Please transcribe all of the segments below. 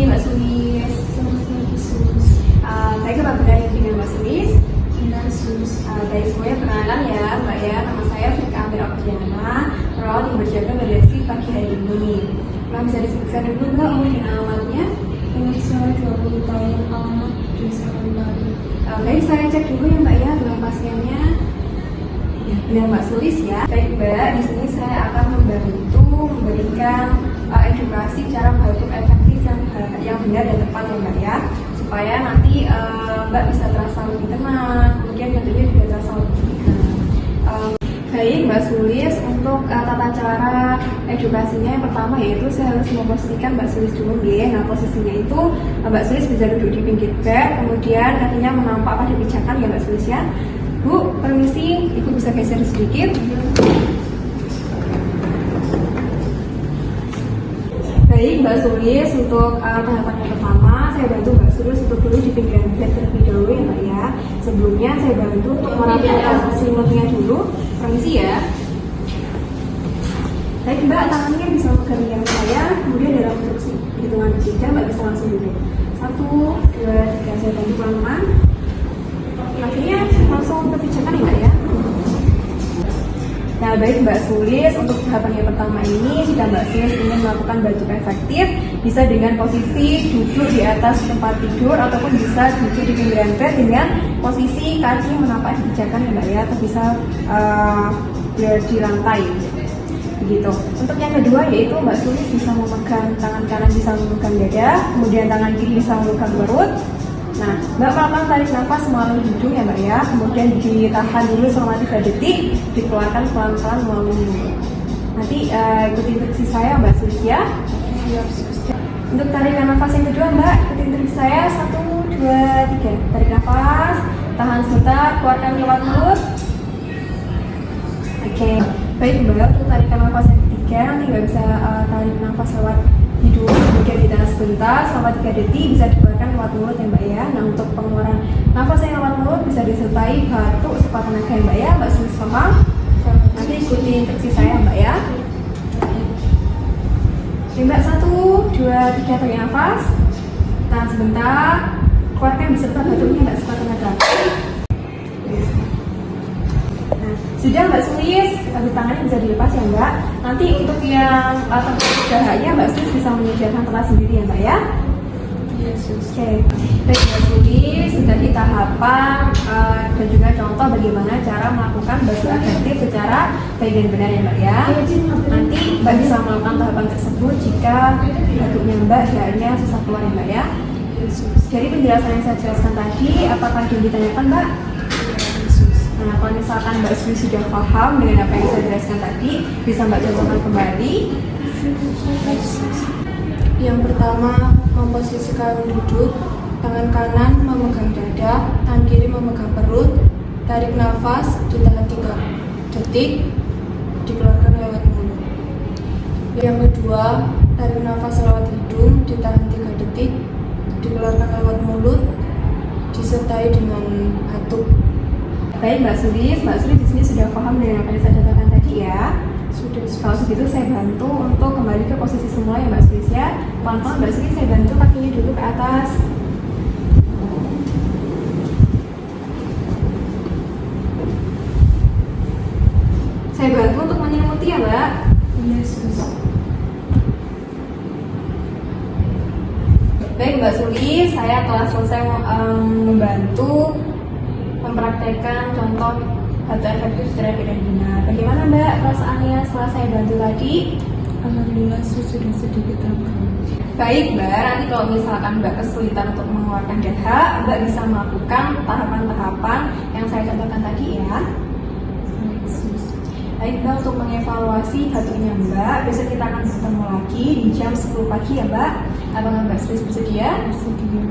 Mbak Sulis. Selamat pagi, Sus. Saya ke Bapak dengan Mbak Sulis. Benar, Sus. Dari semuanya perkenalan ya Mbak ya, nama saya Frika Amir Oktiana, perawat yang berjaga berlesi pagi hari ini. Mbak bisa disebutkan dulu Mbak umur dan alamatnya? Umur saya 20 tahun, alamat Desa Kalibaru. Baik, saya cek dulu ya Mbak ya dengan pasiennya. Ya, benar Mbak Sulis ya. Baik Mbak, di sini saya akan membantu memberikan edukasi cara batuk efektif yang benar dan tepat ya Mbak ya, supaya nanti Mbak bisa terasa lebih tenang, kemudian batuknya juga terasa lebih ringan. Baik Mbak Sulis, untuk tata cara edukasinya yang pertama yaitu saya harus memposisikan Mbak Sulis dulu ya. Nah posisinya itu Mbak Sulis bisa duduk di pinggir bed, kemudian kakinya menampak pada pijakan ya Mbak Sulis ya. Bu, permisi, Ibu bisa geser sedikit. Baik Mbak Sulis, untuk tahapan yang pertama saya bantu Mbak Sulis untuk dulu di pinggiran bed terlebih dahulu ya Mbak ya. Sebelumnya saya bantu untuk merapikan selimutnya dulu. Permisi ya. Baik Mbak, tangannya bisa megang yang saya, kemudian dalam instruksi hitungan 3 Mbak bisa langsung duduk. 1, 2, 3, saya bantu pelan-pelan. Akhirnya langsung ke pijakan ya Mbak ya. Nah baik Mbak Sulis, untuk tahapan yang pertama ini jika Mbak Sulis ingin melakukan batuk efektif, bisa dengan posisi duduk di atas tempat tidur ataupun bisa duduk di pinggiran bed dengan posisi kaki menampak di pijakan ya Mbak ya, atau bisa di lantai begitu. Untuk yang kedua yaitu Mbak Sulis bisa memegang tangan kanan, bisa memegang dada, kemudian tangan kiri bisa memegang perut. Nah, Mbak pelan-pelan tarik nafas melalui hidung ya Mbak ya, kemudian ditahan dulu selama 3 detik, dikeluarkan pelan-pelan melalui mulut. Nanti ikuti instruksi saya Mbak Sulis ya. Untuk tarikan nafas yang kedua Mbak, ikuti instruksi saya. 1, 2, 3. Tarik nafas, tahan sebentar, keluarkan lewat mulut. Oke, baik Mbak, untuk tarikan nafas yang ketiga nanti Mbak bisa tarik nafas lewat hidung, kemudian ditahan sebentar selama 3 detik, bisa dikeluarkan lewat mulut ya Mbak ya. Nah untuk pengeluaran nafas yang lewat mulut bisa disertai batuk sekuat tenaga ya Mbak ya. Mbak Sulis paham? Nanti ikuti instruksi saya Mbak ya. Oke Mbak, 1, 2, 3, tarik nafas, tahan sebentar, keluarkan beserta batuknya Mbak sekuat tenaga. Sudah Mbak Sulis, tangannya bisa dilepas ya Mbak. Nanti untuk yang tempat istirahatnya Mbak Sulis bisa menyediakan tempat sendiri ya Mbak ya. Oke, baik Mbak Sulis, sudah di tahapan dan juga contoh bagaimana cara melakukan batuk efektif secara baik dan benar ya Mbak ya. Nanti Mbak bisa melakukan tahapan tersebut jika batuknya Mbak hanya susah keluar ya Mbak ya. Dari penjelasan yang saya jelaskan tadi, apakah yang ditanyakan Mbak? Nah, kalau misalkan Mbak Sulis sudah paham dengan apa yang saya jelaskan tadi, bisa Mbak contohkan kembali. Yang pertama, memposisikan duduk, tangan kanan memegang dada, tangan kiri memegang perut, tarik nafas, ditahan 3 detik, dikeluarkan lewat mulut. Yang kedua, tarik nafas lewat hidung, ditahan 3 detik, dikeluarkan lewat mulut, disertai dengan batuk. Baik Mbak Sulis di sini sudah paham dengan apa yang saya katakan tadi ya. Sudah. Kalau begitu saya bantu untuk kembali ke posisi semula ya Mbak Sulis ya. Pelan-pelan Mbak Sulis, saya bantu kakinya dulu ke atas. Saya bantu untuk menyelimuti ya Mbak. Yes. Baik Mbak Sulis, saya telah selesai membantu mempraktekkan contoh batuk efektif secara baik dan benar. Bagaimana Mbak perasaannya setelah saya bantu tadi? Alhamdulillah sudah sedikit lega. Baik Mbak, nanti kalau misalkan Mbak kesulitan untuk mengeluarkan dahak, Mbak bisa melakukan tahapan-tahapan yang saya contohkan tadi ya. Baik Mbak, untuk mengevaluasi batuknya Mbak, besok kita akan bertemu lagi di jam 10 pagi ya Mbak. Apakah Mbak Sulis bersedia? Bersedia.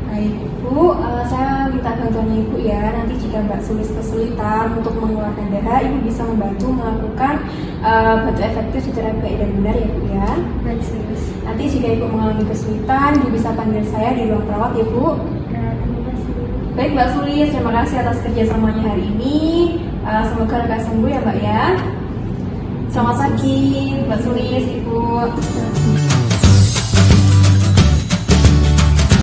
Baik Bu, saya minta bantuannya Ibu ya. Nanti jika Mbak Sulis kesulitan untuk mengeluarkan dahak, Ibu bisa membantu melakukan batuk efektif secara baik dan benar ya Bu ya. Baik, Sus. Nanti jika Ibu mengalami kesulitan, Ibu bisa panggil saya di ruang perawat ya Bu. Terima kasih. Baik Mbak Sulis, terima kasih atas kerjasamanya hari ini. Semoga lekas sembuh ya Mbak ya. Selamat pagi Mbak Sulis, Ibu.